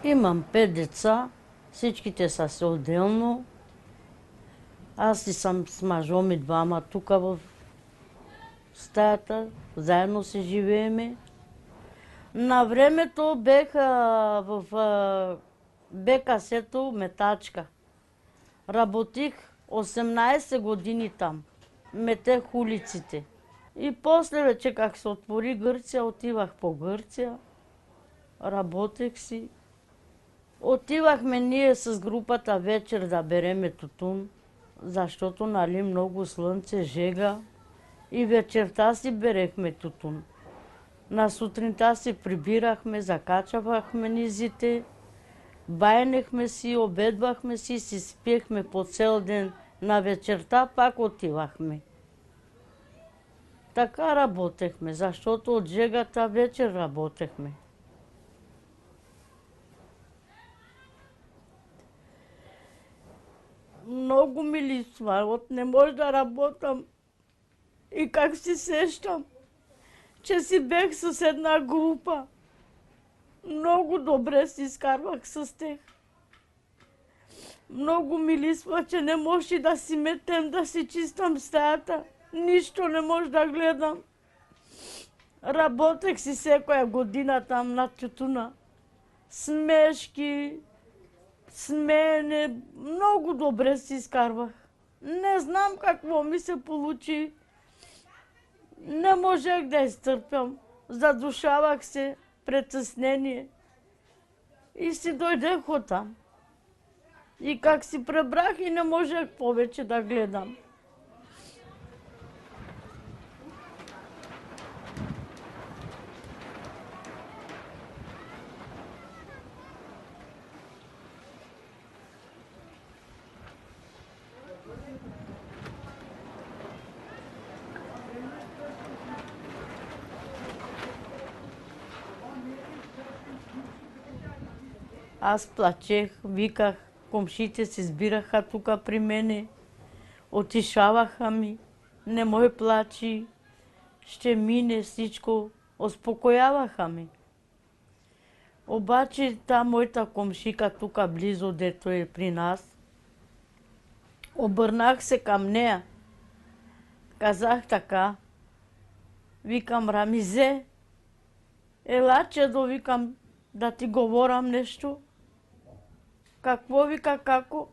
Имам 5 деца, всичките са си отделно. Аз си съм с мъжом ми двама тук в стаята, заедно си живееме. На времето бех в БКС-то метачка. Работих 18 години там. Метех улиците. И после вече как се отвори Гърция, отивах по Гърция. Работех си. Отивахме ние с групата вечер да береме тутун, защото нали много слънце, жега. И вечерта си берехме тутун. На сутринта си прибирахме, закачавахме низите, байнехме си, обедвахме си спехме по цел ден. На вечерта пак отивахме. Така работехме, защото от жегата вечер работехме. Много ми липсва, не може да работам. И как си сещам, че си бех с една група. Много добре си изкарвах с тях. Много ми липсва, че не може да си метем, да си чистам стаята. Нищо не може да гледам. Работех си всяка година там на тютуна. Смешки, смене, много добре си изкарвах. Не знам какво ми се получи. Не можех да изтърпям. Задушавах се, притеснение. И си дойдех оттам. И как си пребрах и не можех повече да гледам. Аз плачех, виках, комшите се сбираха тук при мене, отишаваха ми, не мой плачи, ще мине всичко, успокояваха ми. Обаче та моята комшика тук близо, дето е при нас, обърнах се към нея, казах така, викам Рамизе, ела чедо, викам да ти говорам нещо. Какво, вика, како?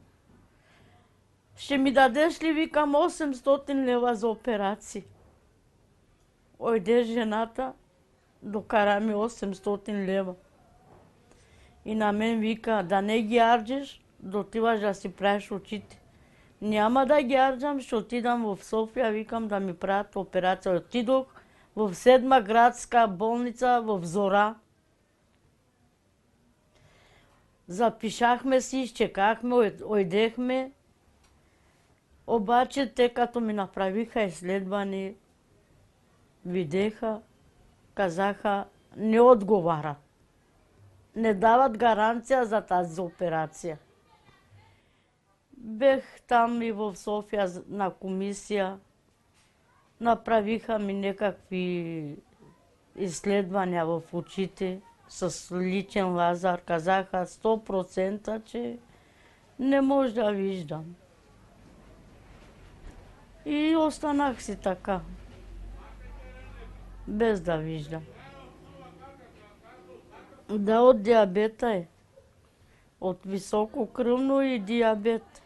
Ще ми дадеш ли, викам, 800 лева за операции? Ойде жената, докара ми 800 лева. И на мен вика, да не ги арджиш, да отиваш да си правиш очите. Няма да ги арджам, ще отидам в София, викам да ми правят операция. Отидох в 7-ма градска болница в Зора. Запишахме си, изчекахме, ойдехме. Обаче те като ми направиха изследване, видеха, казаха, не отговарят. Не дават гаранция за тази операция. Бех там и в София на комисия. Направиха ми някакви изследвания в очите с личен лазер. Казаха 100%, че не може да виждам. И останах си така, без да виждам. Да, от диабета е. От високо кръвно и диабет.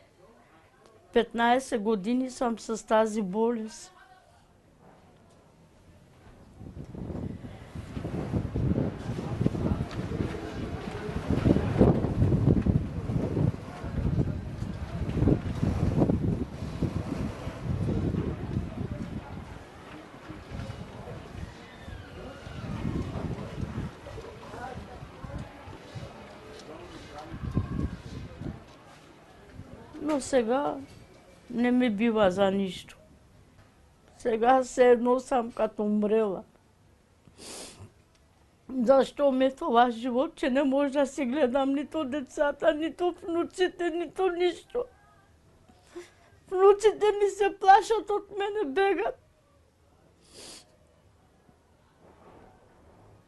15 години съм с тази болест. Но сега не ми бива за нищо. Сега все едно съм като умрела. Защо ме това живот, че не може да си гледам нито децата, нито внуците, нито нищо. Внуците ми се плашат от мене, бегат.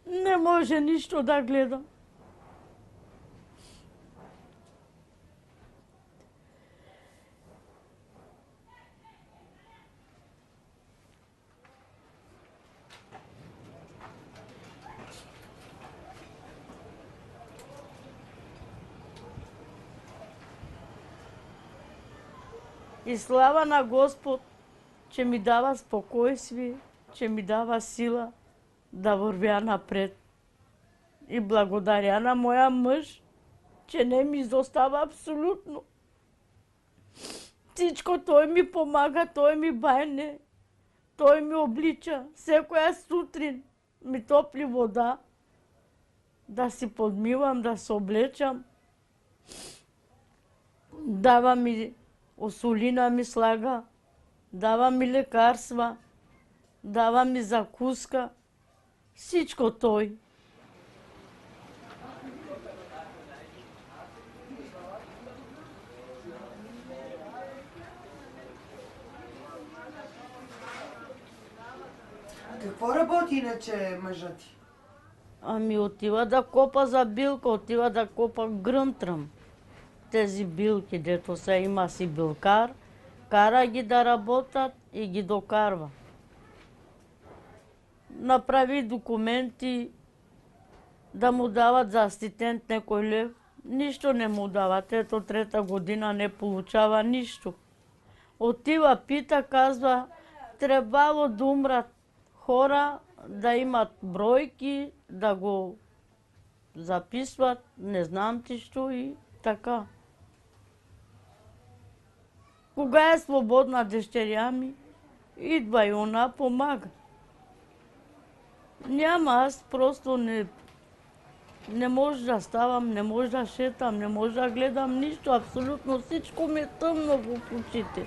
Не може нищо да гледам. И слава на Господ, че ми дава спокойствие, че ми дава сила да вървя напред. И благодаря на моя мъж, че не ми изостава абсолютно. Всичко той ми помага, той ми байне, той ми облича. Всекоя сутрин ми топли вода, да си подмивам, да се облечам. Дава ми осолина ми слага, дава ми лекарства, дава ми закуска. Всичко той. Какво работи иначе мъжът ти? Ами отива да копа за билка, отива да копа гръмтръм. Тези билки, дето са има си билкар, кара ги да работят и ги докарва. Направи документи да му дават за асистент некой лев. Нищо не му дават. Ето трета година не получава нищо. Отива, пита, казва, трябвало да умрат хора, да имат бройки, да го записват, не знам ти що и така. Кога е свободна дъщеря ми, идва и она помага. Няма, аз просто не може да ставам, не може да шетам, не може да гледам нищо, абсолютно всичко ми е тъмно в очите.